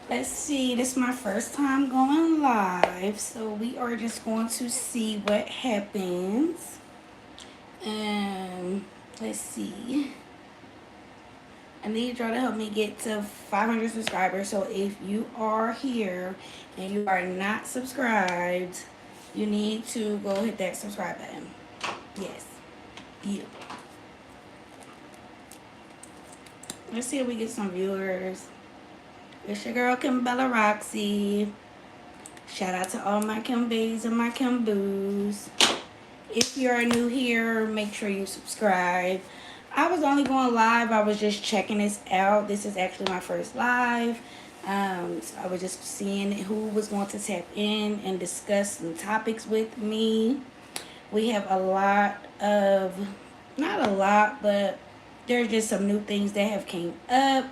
Let's see, this is my first time going live, so we are just going to see what happens. Um, let's see. I need y'all to help me get to 500 subscribers. So if you are here and you are not subscribed, you need to go hit that subscribe button. Yes, you. Let's see if we get some viewers. It's your girl Kim Bella Roxy. Shout out to all my Kim Bays and my Kim Boos. If you are new here, make sure you subscribe. I was only going live. I was just checking this out. This is actually my first live. So I was just seeing who was going to tap in and discuss some topics with me. We have a lot of, not a lot, but there's just some new things that have came up.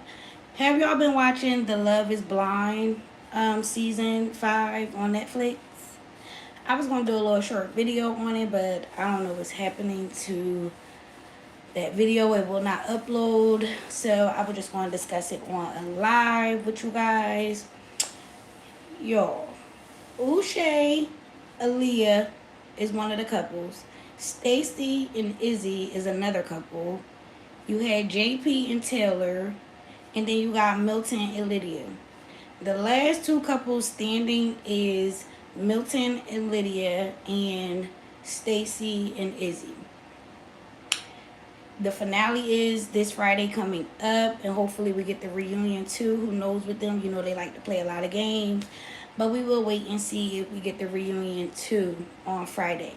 Have y'all been watching the Love is Blind season 5 on Netflix? I was going to do a little short video on it, but I don't know what's happening to that video. It will not upload. So I was just going to discuss it on a live with you guys. Y'all, Uche, Aaliyah is one of the couples. Stacy and Izzy is another couple. You had JP and Taylor. And then you got Milton and Lydia. The last two couples standing is Milton and Lydia and Stacy and Izzy. The finale is this Friday coming up, and hopefully we get the reunion too. Who knows with them? You know they like to play a lot of games, but we will wait and see if we get the reunion too on Friday.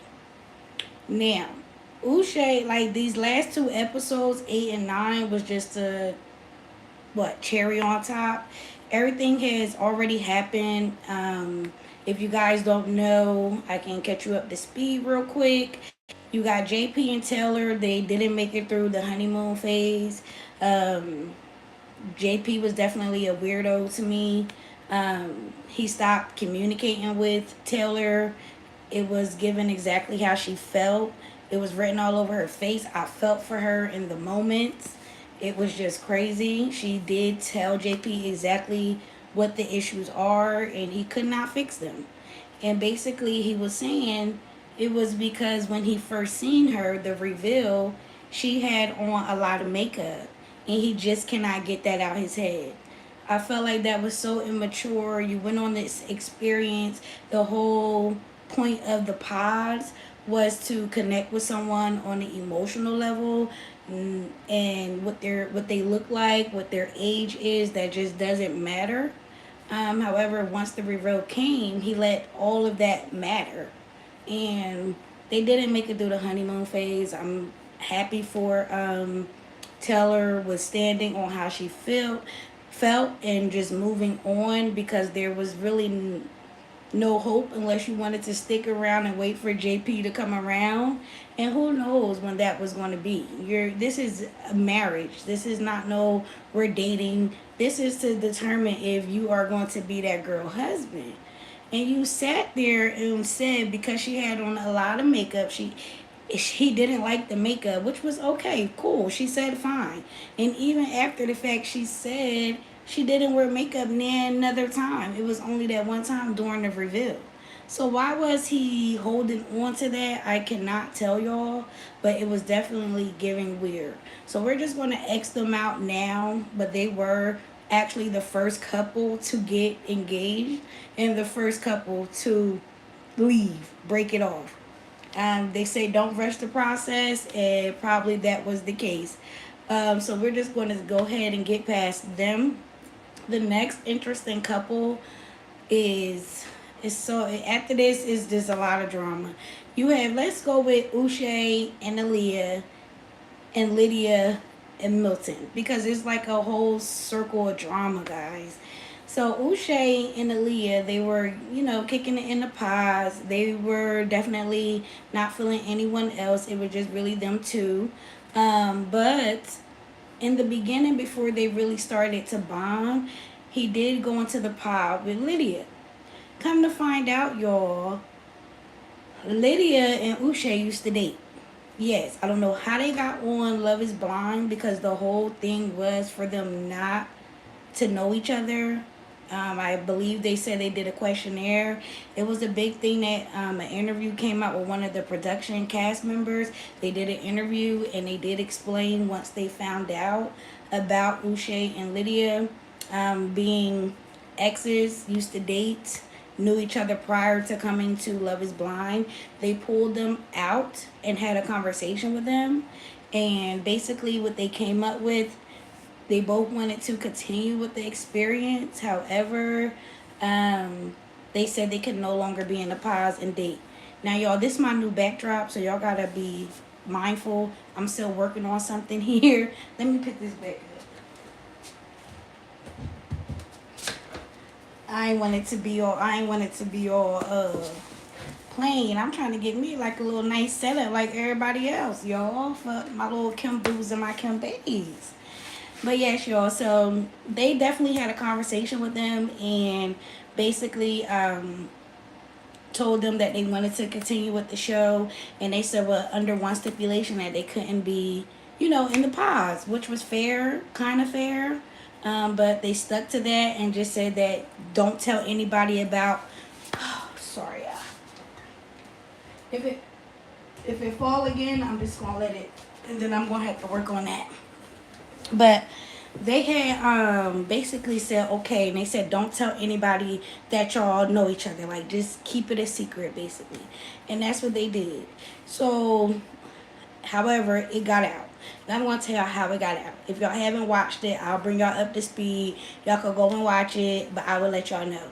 Now, Uche, like these last two episodes, 8 and 9, was just a cherry on top. Everything has already happened. If you guys don't know, I can catch you up to speed real quick. You got JP and Taylor. They didn't make it through the honeymoon phase. um, JP was definitely a weirdo to me. He stopped communicating with Taylor. It was given exactly how she felt. It was written all over her face. I felt for her in the moments. It was just crazy. She did tell JP exactly what the issues are, and he could not fix them. And basically, he was saying it was because when he first seen her, the reveal, she had on a lot of makeup, and he just cannot get that out his head. I felt like that was so immature. You went on this experience. The whole point of the pods was to connect with someone on an emotional level, and what they look like, what their age is, that just doesn't matter. However, once the reveal came, he let all of that matter, and they didn't make it through the honeymoon phase. I'm happy for Taylor was standing on how she felt and just moving on, because there was really no hope unless you wanted to stick around and wait for JP to come around. And who knows when that was going to be. This is a marriage. This is not no we're dating. This is to determine if you are going to be that girl husband. And you sat there and said because she had on a lot of makeup, she didn't like the makeup, which was okay, cool. She said fine. And even after the fact, she said she didn't wear makeup another time. It was only that one time during the reveal. So why was he holding on to that? I cannot tell y'all, but it was definitely giving weird. So we're just going to X them out now, but they were actually the first couple to get engaged and the first couple to leave, break it off. They say don't rush the process, and probably that was the case. So we're just going to go ahead and get past them. The next interesting couple is so after this is just a lot of drama. You have, let's go with Uche and Aaliyah and Lydia and Milton, because it's like a whole circle of drama, guys. So Uche and Aaliyah, they were, kicking it in the pods. They were definitely not feeling anyone else. It was just really them two. But in the beginning, before they really started to bond, he did go into the pod with Lydia. Come to find out, y'all, Lydia and Uche used to date. Yes, I don't know how they got on Love is Blind, because the whole thing was for them not to know each other. I believe they said they did a questionnaire. It was a big thing that an interview came out with one of the production cast members. They did an interview and they did explain once they found out about Uche and Lydia being exes, used to date, knew each other prior to coming to Love is Blind. They pulled them out and had a conversation with them. And basically, what they came up with, they both wanted to continue with the experience. However, they said they could no longer be in a pause and date. Now, y'all, this is my new backdrop, so y'all gotta be mindful. I'm still working on something here. Let me pick this back up. I ain't want it to be all plain. I'm trying to get me like a little nice setup like everybody else, y'all, for my little Kim Boos and my Kim Bays. But yes, y'all, so they definitely had a conversation with them and basically told them that they wanted to continue with the show. And they said, well, under one stipulation, that they couldn't be, in the pause, which was fair, kind of fair. But they stuck to that and just said that don't tell anybody about, sorry, if it fall again, I'm just going to let it, and then I'm going to have to work on that. But they had basically said, okay, and they said don't tell anybody that y'all know each other, like just keep it a secret basically. And that's what they did. So however, it got out. And I'm going to tell y'all how it got out. If y'all haven't watched it, I'll bring y'all up to speed. Y'all can go and watch it, but I will let y'all know.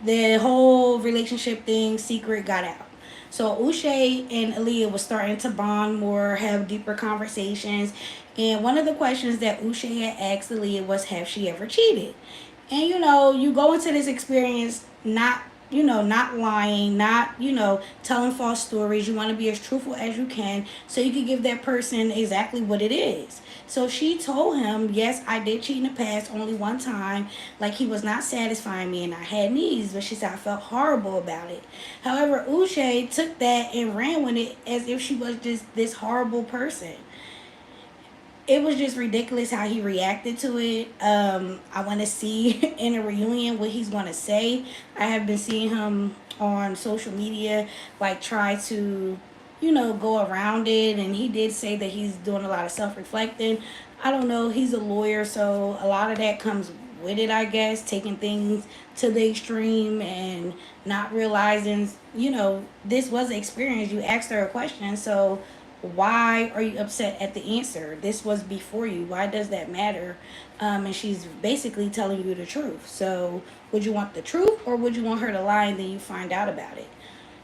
The whole relationship thing, secret, got out. So Uche and Aaliyah was starting to bond more, have deeper conversations. And one of the questions that Uche had asked Aaliyah was, have she ever cheated? And, you go into this experience not lying, not, telling false stories. You want to be as truthful as you can so you can give that person exactly what it is. So she told him, yes, I did cheat in the past only one time. Like, he was not satisfying me and I had needs. But she said I felt horrible about it. However, Uche took that and ran with it as if she was just this horrible person. It was just ridiculous how he reacted to it. I want to see in a reunion what he's going to say. I have been seeing him on social media, like, try to, go around it. And he did say that he's doing a lot of self-reflecting. I don't know. He's a lawyer, so a lot of that comes with it, I guess. Taking things to the extreme and not realizing, this was an experience. You asked her a question, so why are you upset at the answer? This was before you. Why does that matter? And she's basically telling you the truth. So would you want the truth or would you want her to lie and then you find out about it?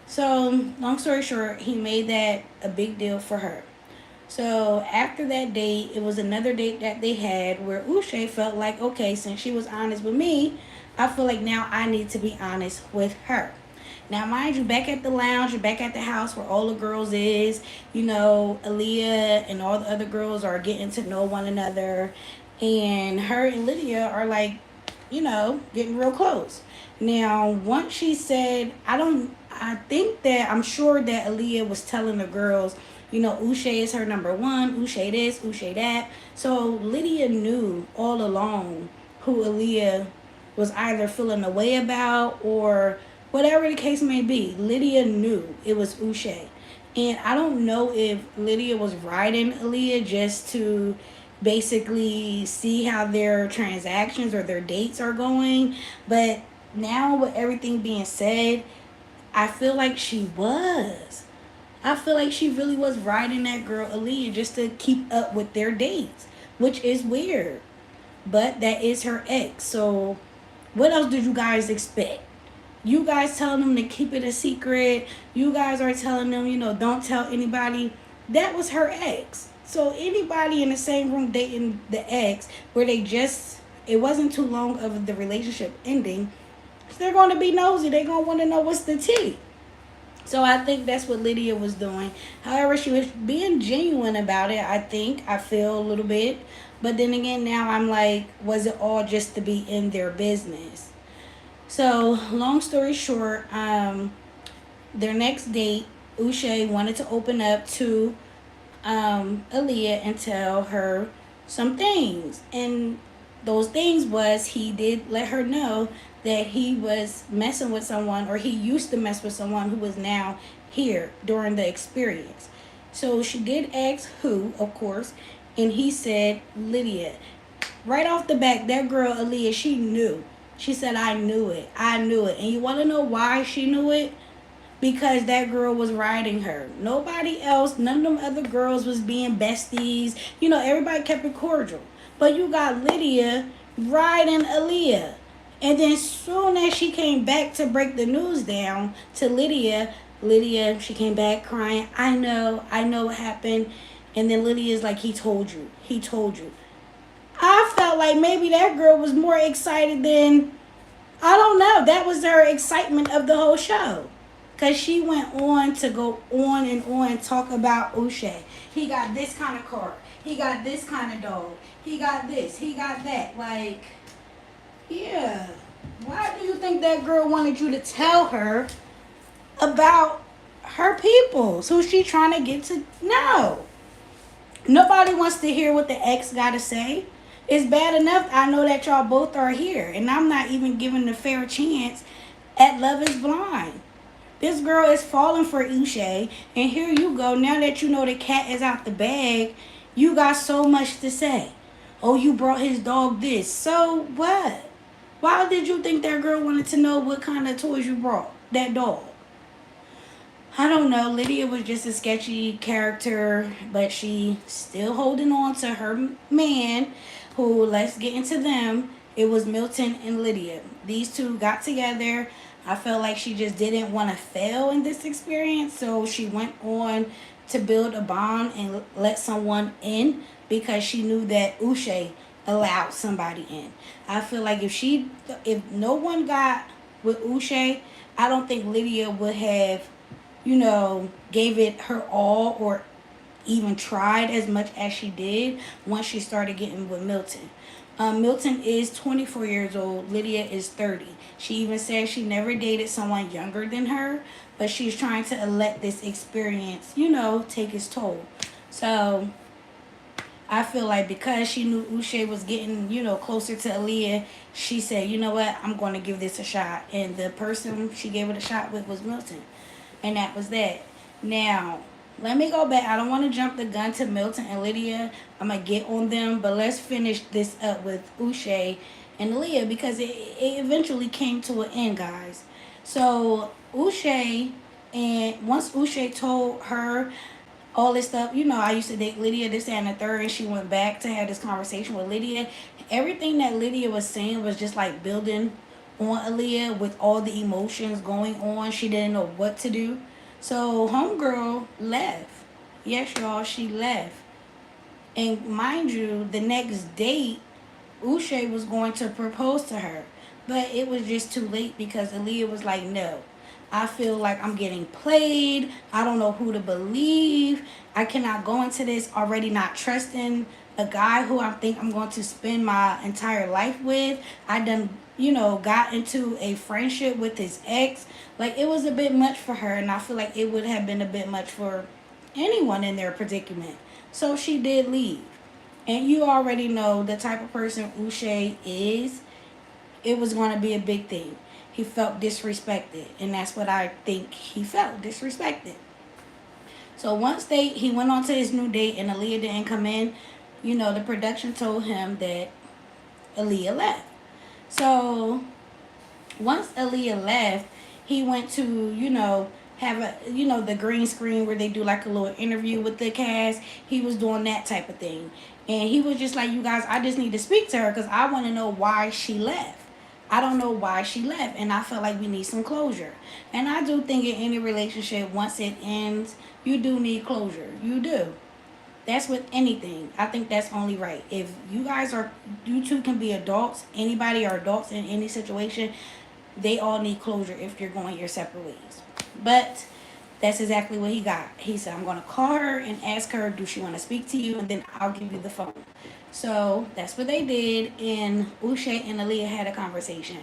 So long story short, he made that a big deal for her. So after that date, it was another date that they had where Uche felt like, okay, since she was honest with me, I feel like now I need to be honest with her. Now, mind you, back at the lounge, you're back at the house where all the girls is. Aaliyah and all the other girls are getting to know one another. And her and Lydia are like, getting real close. Now, once she said, I'm sure that Aaliyah was telling the girls, Uche is her number one, Uche this, Uche that. So Lydia knew all along who Aaliyah was either feeling a way about or whatever the case may be. Lydia knew it was Uche. And I don't know if Lydia was riding Aaliyah just to basically see how their transactions or their dates are going. But now with everything being said, I feel like she was. I feel like she really was riding that girl Aaliyah just to keep up with their dates, which is weird. But that is her ex. So what else did you guys expect? You guys telling them to keep it a secret. You guys are telling them, don't tell anybody. That was her ex. So anybody in the same room dating the ex where it wasn't too long of the relationship ending, they're going to be nosy. They're going to want to know what's the tea. So I think that's what Lydia was doing. However, she was being genuine about it, I feel a little bit. But then again, now I'm like, was it all just to be in their business? So, long story short, their next date, Uche wanted to open up to Aaliyah and tell her some things. And those things was he did let her know that he was messing with someone, or he used to mess with someone who was now here during the experience. So she did ask who, of course, and he said Lydia. Right off the back, that girl Aaliyah, she knew. She said, I knew it. I knew it. And you want to know why she knew it? Because that girl was riding her. Nobody else, none of them other girls was being besties. You know, everybody kept it cordial. But you got Lydia riding Aaliyah. And then soon as she came back to break the news down to Lydia, she came back crying, I know what happened. And then Lydia's like, he told you. He told you. I felt like maybe that girl was more excited than, I don't know. That was her excitement of the whole show. Because she went on to go on and talk about Uche. He got this kind of car. He got this kind of dog. He got this. He got that. Like, yeah. Why do you think that girl wanted you to tell her about her people? So she trying to get to know. Nobody wants to hear what the ex got to say. It's bad enough I know that y'all both are here, and I'm not even giving a fair chance at Love is Blind. This girl is falling for Uche, and here you go. Now that you know the cat is out the bag, you got so much to say. Oh, you brought his dog this. So what? Why did you think that girl wanted to know what kind of toys you brought that dog? I don't know. Lydia was just a sketchy character, but she still holding on to her man, who, let's get into them. It was Milton and Lydia. These two got together. I felt like she just didn't want to fail in this experience, so she went on to build a bond and let someone in because she knew that Uche allowed somebody in. I feel like if no one got with Uche, I don't think Lydia would have, gave it her all or even tried as much as she did once she started getting with Milton. Milton is 24 years old. Lydia is 30. She even says she never dated someone younger than her, but she's trying to let this experience, take its toll. So I feel like because she knew Uche was getting, closer to Aaliyah, she said, you know what, I'm going to give this a shot. And the person she gave it a shot with was Milton. And that was that. Now, let me go back. I don't want to jump the gun to Milton and Lydia. I'm going to get on them. But let's finish this up with Uche and Aaliyah because it eventually came to an end, guys. So, Uche, and once Uche told her all this stuff, I used to date Lydia, this, that, and the third, and she went back to have this conversation with Lydia. Everything that Lydia was saying was just like building on Aaliyah with all the emotions going on. She didn't know what to do. So homegirl left. Yes, y'all, she left. And mind you, the next date, Uche was going to propose to her. But it was just too late because Aaliyah was like, no. I feel like I'm getting played. I don't know who to believe. I cannot go into this already not trusting a guy who I think I'm going to spend my entire life with. I done, got into a friendship with his ex. Like, it was a bit much for her, and I feel like it would have been a bit much for anyone in their predicament. So she did leave. And you already know the type of person Uche is. It was going to be a big thing. He felt disrespected, and that's what I think he felt, disrespected. So once he went on to his new date and Aaliyah didn't come in, the production told him that Aaliyah left. So once Aaliyah left, he went to, have the green screen where they do like a little interview with the cast. He was doing that type of thing. And he was just like, you guys, I just need to speak to her because I want to know why she left. I don't know why she left, and I feel like we need some closure. And I do think in any relationship, once it ends, you do need closure. You do. That's with anything. I think that's only right. If you two can be adults, anybody are adults in any situation, they all need closure if you're going your separate ways. But that's exactly what he got. He said, I'm going to call her and ask her, do she want to speak to you? And then I'll give you the phone. So that's what they did. And Uche and Aaliyah had a conversation.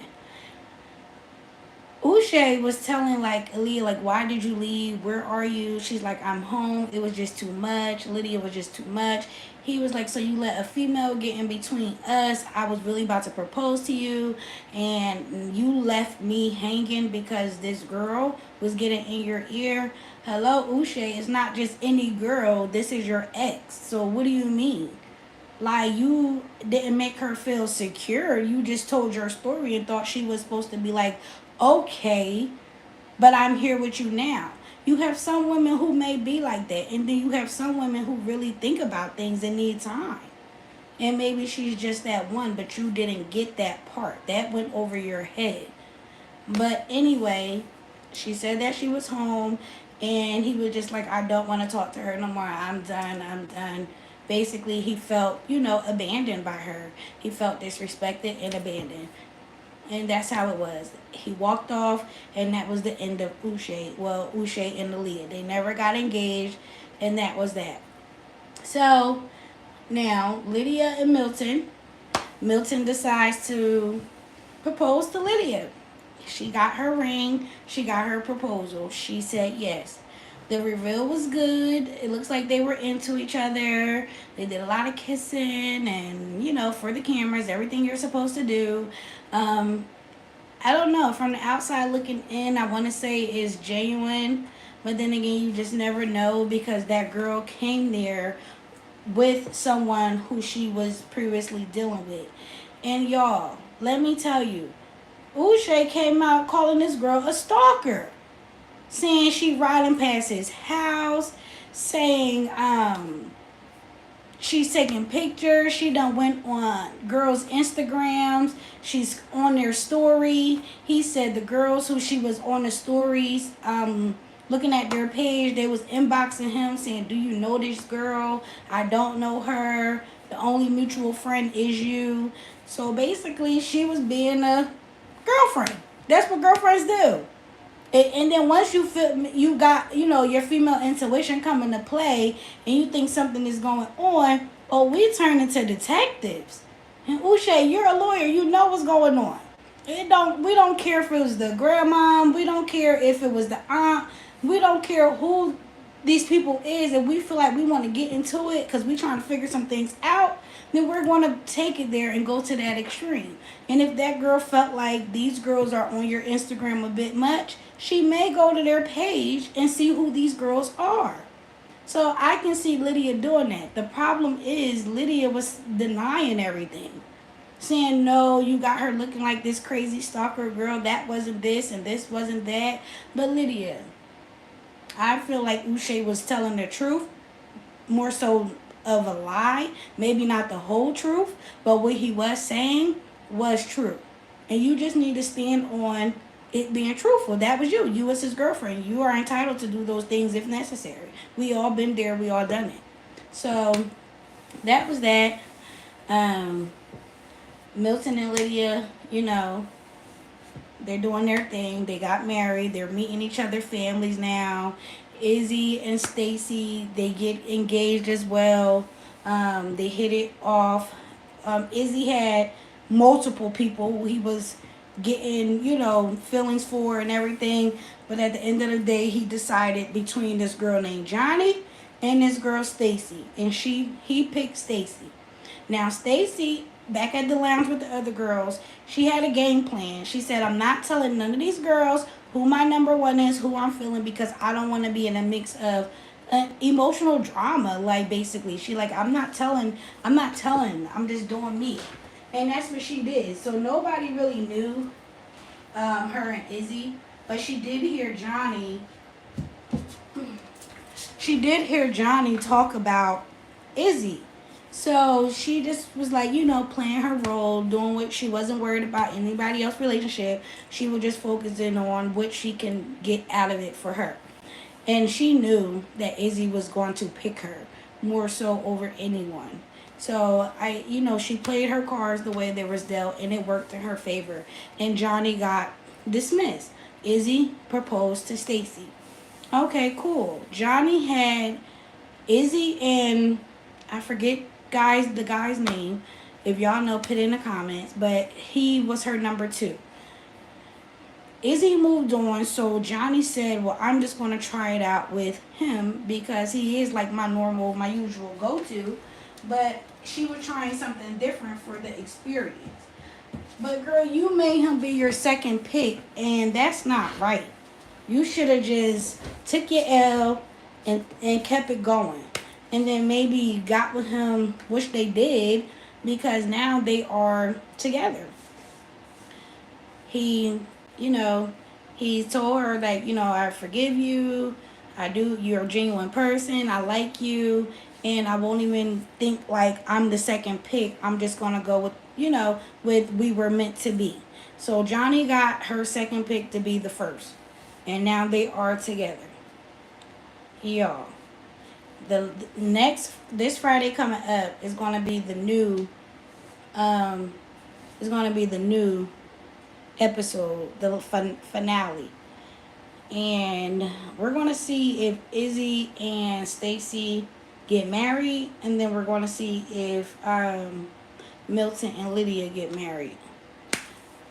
Uche was telling like Aaliyah, like, why did you leave? Where are you? She's like, I'm home. It was just too much. Lydia was just too much. He was like, so you let a female get in between us. I was really about to propose to you, and you left me hanging because this girl was getting in your ear. Hello, Uche. It's not just any girl. This is your ex. So what do you mean? Like, you didn't make her feel secure. You just told your story and thought she was supposed to be like, okay, but I'm here with you now. You have some women who may be like that, and then you have some women who really think about things and need time. And maybe she's just that one, but you didn't get that part. That went over your head. But anyway, she said that she was home, and he was just like, I don't want to talk to her no more. I'm done. I'm done. Basically, he felt, abandoned by her. He felt disrespected and abandoned. And that's how it was. He walked off, and that was the end of Uche. Well, Uche and Aaliyah. They never got engaged, and that was that. So, now, Lydia and Milton. Milton decides to propose to Lydia. She got her ring. She got her proposal. She said yes. The reveal was good. It looks like they were into each other. They did a lot of kissing and, for the cameras, everything you're supposed to do. I don't know. From the outside looking in, I want to say it's genuine. But then again, you just never know because that girl came there with someone who she was previously dealing with. And y'all, let me tell you, Uche came out calling this girl a stalker, saying she riding past his house, saying she's taking pictures. She done went on girls' Instagrams. She's on their story. He said the girls who she was on the stories, looking at their page, they was inboxing him saying, do you know this girl? I don't know her. The only mutual friend is you. So basically, she was being a girlfriend. That's what girlfriends do. And then once you feel you got your female intuition coming to play, and you think something is going on, we turn into detectives. And Uche, you're a lawyer. You know what's going on. We don't care if it was the grandma. We don't care if it was the aunt. We don't care who these people is. If we feel like we want to get into it because we trying to figure some things out, then we're going to take it there and go to that extreme. And if that girl felt like these girls are on your Instagram a bit much, she may go to their page and see who these girls are. So I can see Lydia doing that. The problem is Lydia was denying everything. Saying, no, you got her looking like this crazy stalker girl. That wasn't this and this wasn't that. But Lydia, I feel like Uche was telling the truth. More so of a lie. Maybe not the whole truth. But what he was saying was true. And you just need to stand on it being truthful. That was you. You was his girlfriend. You are entitled to do those things if necessary. We all been there. We all done it. So that was that. Milton and Lydia, they're doing their thing. They got married. They're meeting each other's families now. Izzy and Stacy, they get engaged as well. They hit it off. Izzy had multiple people who he was getting, feelings for and everything. But at the end of the day, he decided between this girl named Johnny and this girl Stacy. And he picked Stacy. Now, Stacy, back at the lounge with the other girls, she had a game plan. She said, I'm not telling none of these girls who my number one is, who I'm feeling, because I don't want to be in a mix of emotional drama. Like, basically, she like, I'm not telling, I'm just doing me. And that's what she did. So nobody really knew her and Izzy, but she did hear Johnny. She did hear Johnny talk about Izzy. So she just was like, playing her role, doing what she wasn't worried about anybody else's relationship. She was just focusing on what she can get out of it for her. And she knew that Izzy was going to pick her more so over anyone. So she played her cards the way they was dealt, and it worked in her favor. And Johnny got dismissed. Izzy proposed to Stacy. Okay, cool. Johnny had Izzy and I forget the guy's name. If y'all know, put it in the comments. But he was her number 2. Izzy moved on, so Johnny said, well, I'm just going to try it out with him because he is like my usual go to. But she was trying something different for the experience. But girl, you made him be your second pick, and that's not right. You should have just took your L and kept it going. And then maybe got with him, which they did, because now they are together. He, you know, he told her that, I forgive you. I do. You're a genuine person. I like you. And I won't even think like I'm the second pick. I'm just going to go with, with we were meant to be. So Johnny got her second pick to be the first. And now they are together. Y'all. The next, this Friday coming up is going to be the new, um, is going to be the new episode, the finale. And we're going to see if Izzy and Stacy get married, and then we're going to see if Milton and Lydia get married.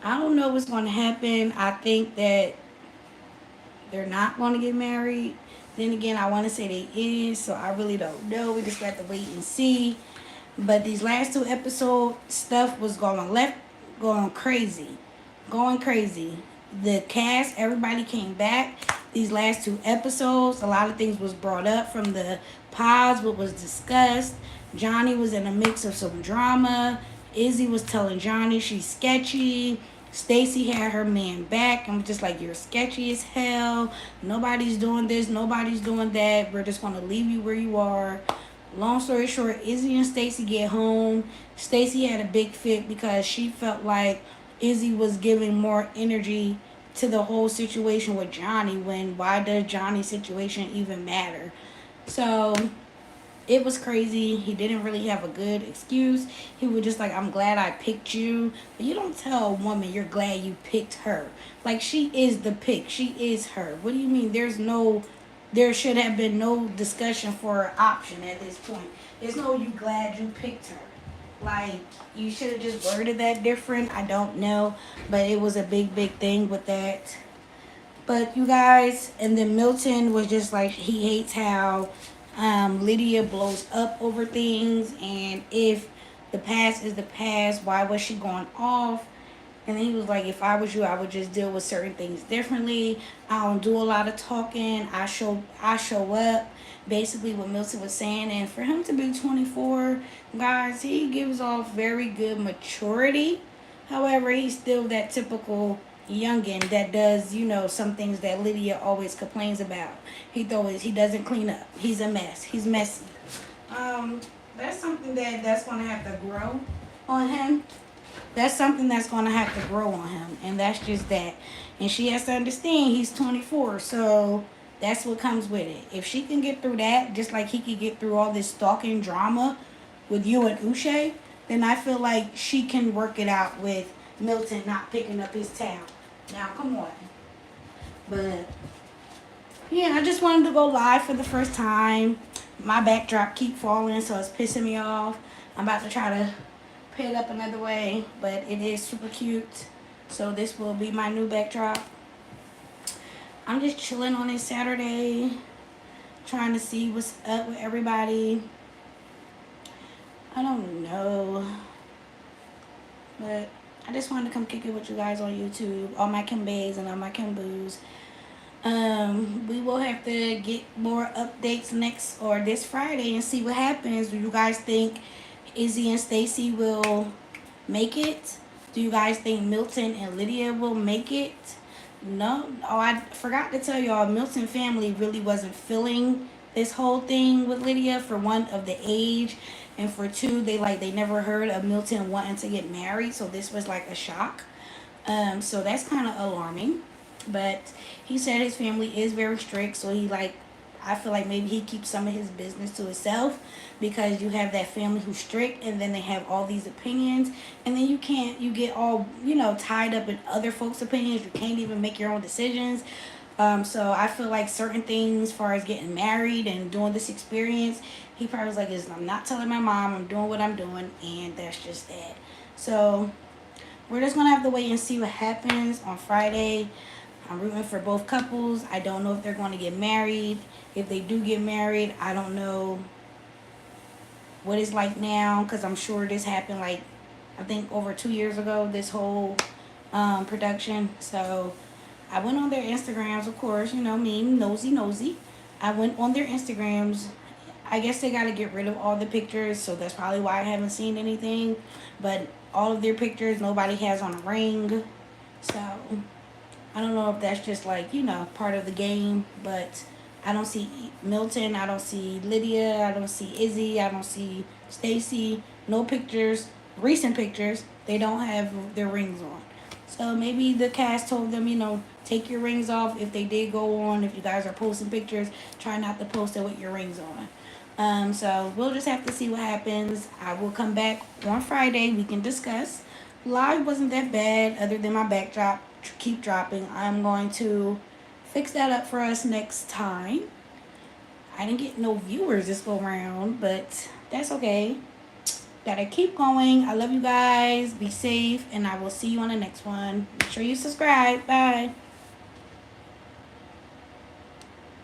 I don't know what's going to happen. I think that they're not going to get married. Then again, I want to say they is, so I really don't know. We just got to wait and see. But these last two episodes, stuff was going crazy. Going crazy. The cast, everybody came back. These last two episodes, a lot of things was brought up from the pods, what was discussed. Johnny was in a mix of some drama. Izzy was telling Johnny she's sketchy. Stacy had her man back and was just like, you're sketchy as hell. Nobody's doing this. Nobody's doing that. We're just going to leave you where you are. Long story short, Izzy and Stacy get home. Stacy had a big fit because she felt like Izzy was giving more energy to the whole situation with Johnny, when why does Johnny's situation even matter? So it was crazy. He didn't really have a good excuse. He was just like, I'm glad I picked you. But you don't tell a woman you're glad you picked her. Like, she is the pick. She is her. What do you mean? There should have been no discussion for an option at this point. There's no you glad you picked her. Like, you should have just worded that different. I don't know. But it was a big, big thing with that. But you guys, and then Milton was just like, he hates how Lydia blows up over things, and if the past is the past, why was she going off? And then he was like, if I was you, I would just deal with certain things differently. I don't do a lot of talking. I show up. Basically what Milton was saying. And for him to be 24, guys, he gives off very good maturity. However, he's still that typical youngin that does, some things that Lydia always complains about. He doesn't clean up. He's a mess. He's messy. That's something that's gonna have to grow on him. That's something that's gonna have to grow on him, and that's just that. And she has to understand he's 24, so that's what comes with it. If she can get through that, just like he could get through all this stalking drama with you and Uche, then I feel like she can work it out with Milton not picking up his tab. Now, come on. But, yeah, I just wanted to go live for the first time. My backdrop keep falling, so it's pissing me off. I'm about to try to put it up another way, but it is super cute. So this will be my new backdrop. I'm just chilling on this Saturday, trying to see what's up with everybody. I don't know. But I just wanted to come kick it with you guys on YouTube, all my Kimbays and all my Kimboos. We will have to get more updates next or this Friday and see what happens. Do you guys think Izzy and Stacy will make it? Do you guys think Milton and Lydia will make it? No. Oh, I forgot to tell y'all, Milton family really wasn't feeling this whole thing with Lydia. For one, of the age, and for two, they never heard of Milton wanting to get married, so this was like a shock. So that's kind of alarming. But he said his family is very strict, so I feel like maybe he keeps some of his business to himself, because you have that family who's strict, and then they have all these opinions, and then you get all, tied up in other folks' opinions. You can't even make your own decisions. So I feel like certain things, as far as getting married and doing this experience, he probably was like, I'm not telling my mom, I'm doing what I'm doing, and that's just that. So we're just going to have to wait and see what happens on Friday. I'm rooting for both couples. I don't know if they're going to get married. If they do get married, I don't know what it's like now, because I'm sure this happened like, I think over 2 years ago, this whole production. So I went on their Instagrams, of course, you know me, nosy. I went on their Instagrams. I guess they got to get rid of all the pictures, so that's probably why I haven't seen anything. But all of their pictures, nobody has on a ring. So I don't know if that's just like, part of the game, but I don't see Milton, I don't see Lydia, I don't see Izzy, I don't see Stacy. No pictures, recent pictures. They don't have their rings on. So maybe the cast told them, take your rings off if they did go on. If you guys are posting pictures, try not to post it with your rings on. So we'll just have to see what happens. I will come back on Friday. We can discuss. Live wasn't that bad, other than my backdrop keep dropping. I'm going to fix that up for us next time. I didn't get no viewers this go round, but that's okay. Gotta keep going. I love you guys. Be safe, and I will see you on the next one. Make sure you subscribe. Bye.